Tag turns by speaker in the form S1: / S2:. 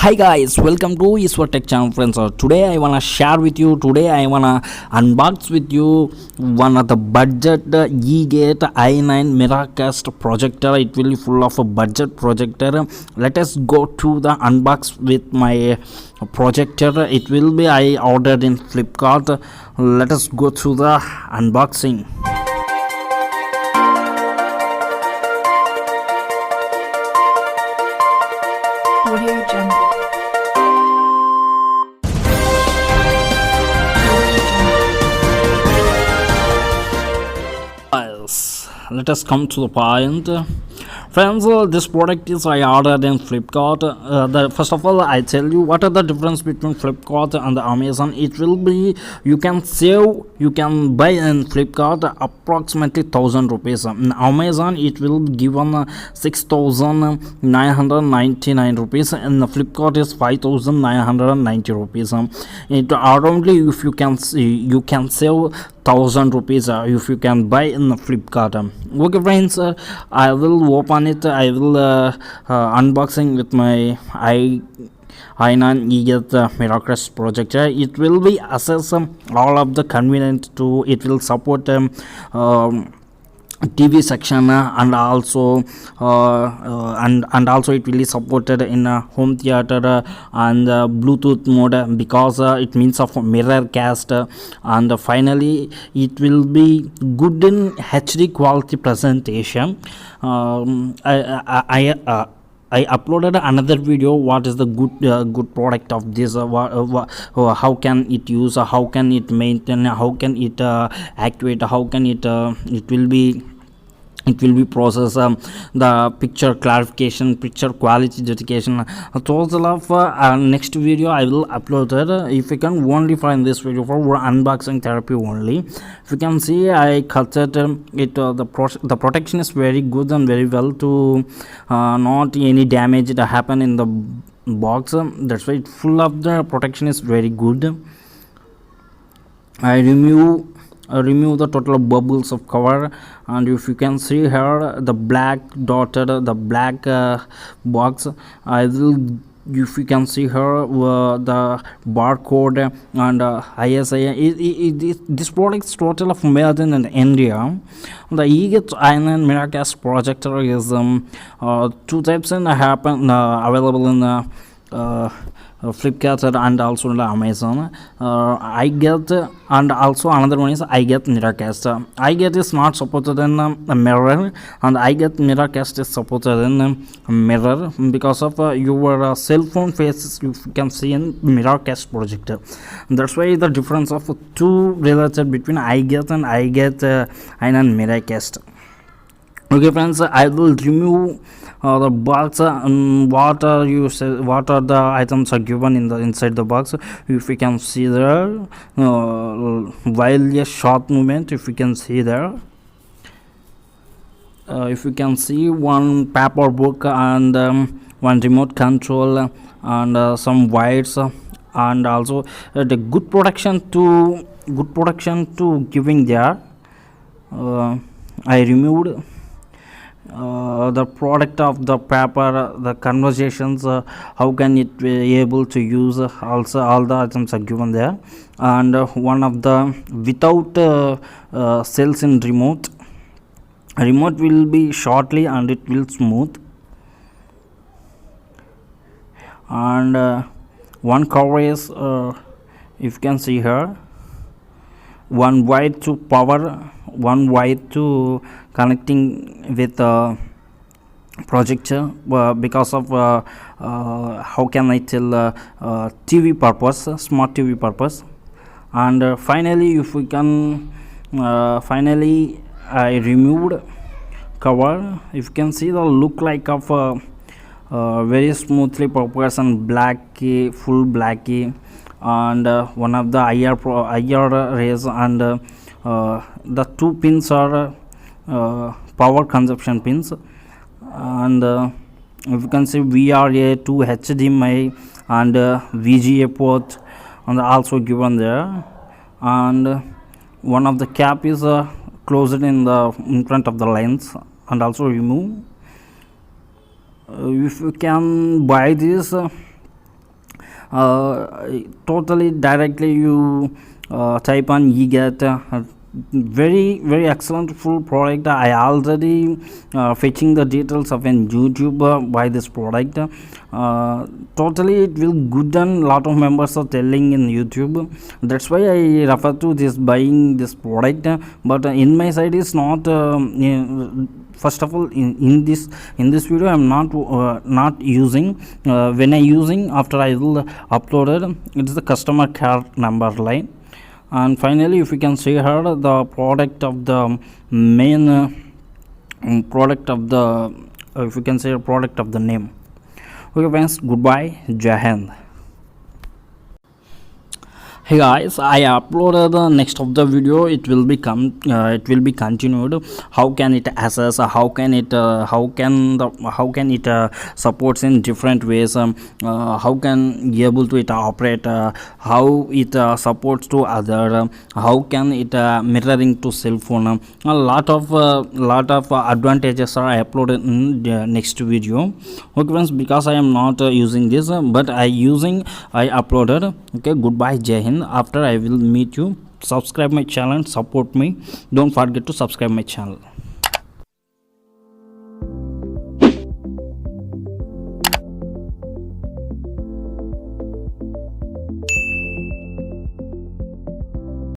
S1: Hi guys, welcome to Iswa Tech channel friends. Today I wanna share with you. Today I wanna unbox with you one of the budget Egate i9 Miracast projector. It will be full of a budget projector. Let us go to the unbox with my projector. It will be I ordered in Flipkart. Let us go through the unboxing.
S2: Audio Jungle.
S1: Let us come to the point. Friends, this product is I ordered in Flipkart. First of all, I tell you what are the difference between Flipkart and the Amazon. It will be you can buy in Flipkart approximately 1,000 rupees. In Amazon it will be given 6,999 rupees. In the Flipkart is 5,990 rupees. It aroundly if you can save 1,000 rupees if you can buy in the Flipkart. Okay friends, I will open it. I will unboxing with my i9 Egate Miracast projector. It will be access all of the convenient to. It will support TV section and also and also it will be supported in home theater and Bluetooth mode because it means of Miracast, and finally it will be good in HD quality presentation. I uploaded another video. What is the good product of this? How can it use? How can it maintain? How can it activate? How can it will be process the picture clarification, picture quality dedication. Total of next video I will upload it. If you can only find this video for unboxing therapy only. If you can see, I cut it. The protection is very good and very well to not any damage that happen in the box. That's why full of the protection is very good. I remove the total bubbles of cover, and if you can see here the black dotted box, I will, if you can see here the barcode and ISI. This product is total of made in India. The Egate i9 Miracast projector is two types and available in Flipkart and also Amazon. I get, and also another one is I get Miracast. I get is not supported in a mirror, and I get Miracast is supported in a mirror because of your cell phone faces you can see in Miracast projector. That's why the difference of two related between I get and i9 Miracast. Okay friends, I will remove the box. What are the items are given in the inside the box. If you can see there, while a short movement, if you can see there, if you can see one paper book and one remote control and some wires, and also the good protection to giving there. I removed the product of the paper, the conversations, how can it be able to use. Also all the items are given there, and one of the without cells in remote will be shortly and it will smooth, and one cover is if you can see here, one wire to power, one wire to connecting with projector because of how can I tell TV purpose, smart TV purpose. And finally, if we can finally I removed cover. If you can see the look like of very smoothly purpose and black key, full black key, and one of the IR rays, and the two pins are power consumption pins, and if you can see VRA, 2 HDMI and VGA port and also given there, and one of the cap is closed in front of the lens and also remove. If you can buy this totally directly you type on Egate. Very excellent full product. I already fetching the details of an YouTube by this product. Totally it will good, and lot of members are telling in YouTube. That's why I refer to this buying this product. But in my side is not first of all in this video I'm not using. When I using, after I will upload it, it's the customer care number line. And finally, if you can see here the product of the main product of the if you can say product of the name. Okay friends, goodbye, Jai Hind. Hey guys, I uploaded the next of the video. It will be continued. How can it access, how can it supports in different ways, how can able to it operate, how it supports to other, how can it mirroring to cell phone. A lot of advantages are uploaded in the next video. Okay friends, because I am not using this, but I uploaded. Okay, goodbye, Jai Hind. After I will meet you. Subscribe my channel, support me. Don't forget to subscribe my channel.